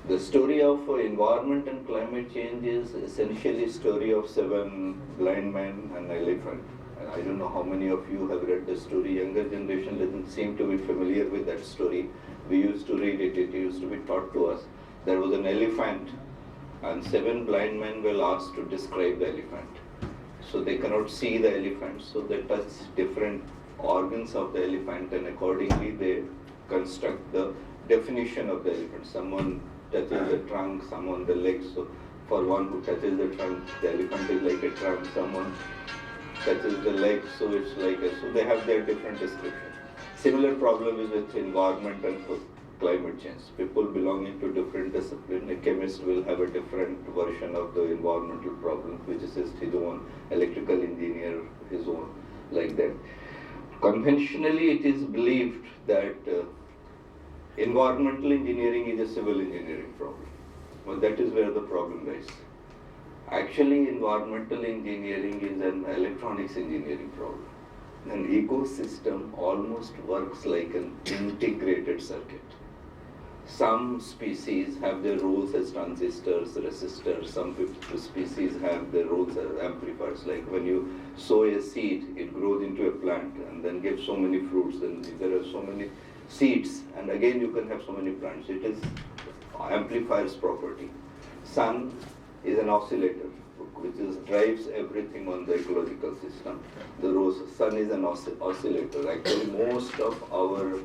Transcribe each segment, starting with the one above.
The story of environment and climate change is essentially a story of 7 blind men and an elephant. And I don't know how many of you have read the story. Younger generation doesn't seem to be familiar with that story. We used to read it. It used to be taught to us. There was an elephant, and 7 blind men were asked to describe the elephant. So they cannot see the elephant, so they touch different organs of the elephant, and accordingly they construct the definition of the elephant. Someone touches the trunk, someone the legs. So for one who touches the trunk, the elephant is like a trunk. Someone touches the legs, so it's like a, so they have their different description. Similar problem is with environment and climate change. People belonging to different discipline, a chemist will have a different version of the environmental problem, physicist his own, electrical engineer his own, like that. Conventionally, it is believed that environmental engineering is a civil engineering problem. But that is where the problem lies. Actually, environmental engineering is an electronics engineering problem. An ecosystem almost works like an integrated circuit. Some species have their roles as transistors, resistors. Some species have their roles as amplifiers. Like when you sow a seed, it grows into a plant and then gives so many fruits. And there are so many seeds, and again you can have so many plants. It is amplifier's property. Sun is an oscillator, which drives everything on the ecological system. The sun is an oscillator. Actually, most of our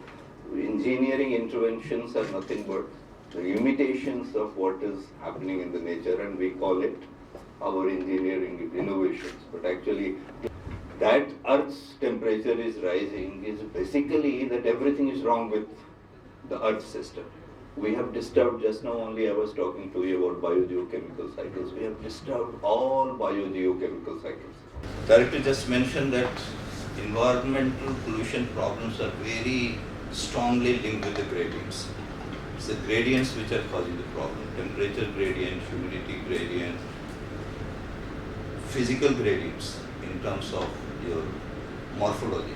engineering interventions are nothing but the imitations of what is happening in the nature, and we call it our engineering innovations. But actually, that Earth's temperature is rising is basically that everything is wrong with the Earth system. We have disturbed, just now only I was talking to you about biogeochemical cycles, we have disturbed all biogeochemical cycles. Director just mentioned that environmental pollution problems are very strongly linked with the gradients. It's the gradients which are causing the problem. Temperature gradient, humidity gradient, physical gradients in terms of your morphology.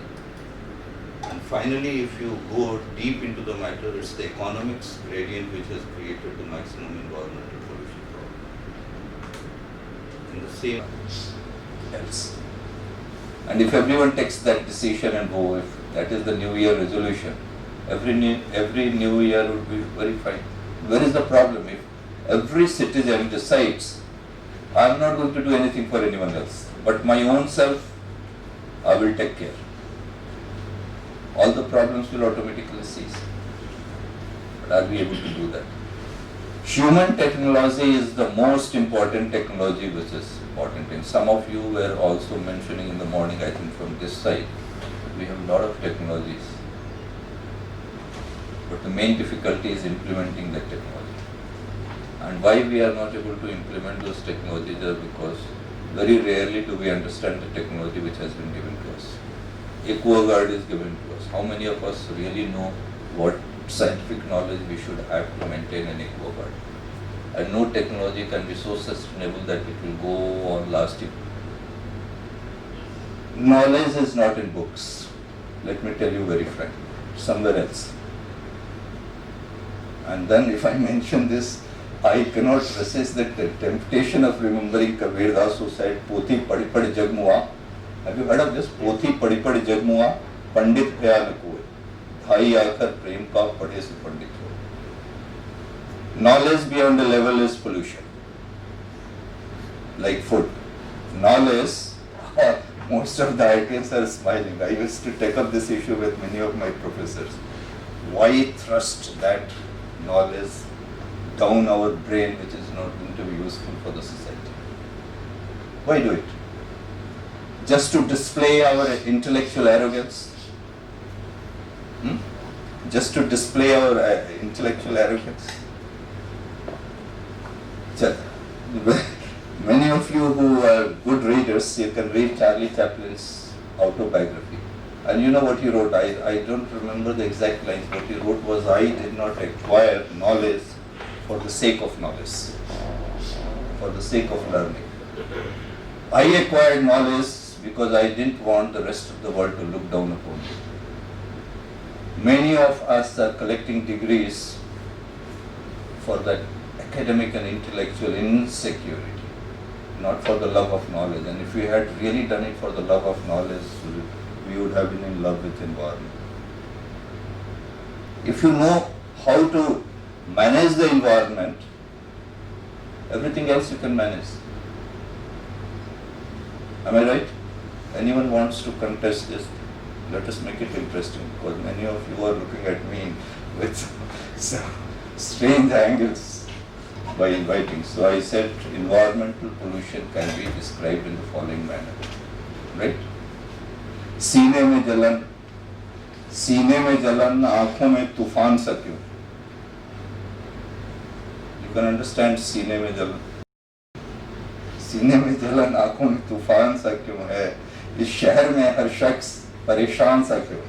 And finally, if you go deep into the matter, it's the economics gradient which has created the maximum environmental pollution problem. In the same else. And if everyone takes that decision and go, if that is the New Year resolution, every new year would be very fine. Where is the problem? If every citizen decides, I am not going to do anything for anyone else, but my own self, I will take care. All the problems will automatically cease. But are we able to do that? Human technology is the most important technology which is important. And some of you were also mentioning in the morning, I think from this side, we have a lot of technologies. But the main difficulty is implementing that technology. And why we are not able to implement those technologies is because very rarely do we understand the technology which has been given to us. AquaGuard is given to us. How many of us really know what scientific knowledge we should have to maintain an AquaGuard? And no technology can be so sustainable that it will go on lasting. Knowledge is not in books. Let me tell you very frankly, somewhere else. And then if I mention this, I cannot resist the temptation of remembering Kabir Das, who said, Pothi padi padi jag mua. Have you heard of this? Pothi padi padi jag mua, Pandit bhaya na koe. Dhai aakhar prem ka padhe se pandit ho. Knowledge beyond a level is pollution. Like food. Knowledge, most of the IITians are smiling. I used to take up this issue with many of my professors. Why thrust that knowledge down our brain which is not going to be useful for the society? Why do it? Just to display our intellectual arrogance? Just to display our intellectual arrogance? Many of you who are good readers, you can read Charlie Chaplin's autobiography. And you know what he wrote? I don't remember the exact lines. What he wrote was, I did not acquire knowledge for the sake of knowledge, for the sake of learning. I acquired knowledge because I didn't want the rest of the world to look down upon me. Many of us are collecting degrees for that academic and intellectual insecurity, not for the love of knowledge. And if we had really done it for the love of knowledge, we would have been in love with environment. If you know how to manage the environment, everything else you can manage. Am I right? Anyone wants to contest this? Let us make it interesting, because many of you are looking at me with some strange angles by inviting. So I said environmental pollution can be described in the following manner, right? सीने में जलन, आंखों में तूफान सा क्यों? You can understand सीने में जलन, आंखों में तूफान सा क्यों है? इस शहर में हर शख्स परेशान सा क्यों?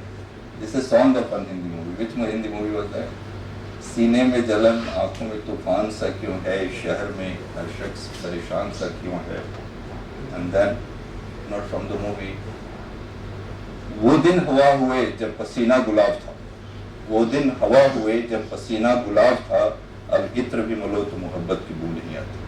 This is song of one Hindi movie. Which Hindi movie was that? सीने में जलन, आंखों में तूफान सा क्यों है? इस शहर में हर शख्स परेशान सा क्यों है? And then, not from the movie. वो दिन हवा हुए जब पसीना गुलाब था, वो दिन हवा हुए जब पसीना गुलाब था, अब इत्र भी मलो तो मोहब्बत की बूंद नहीं आती.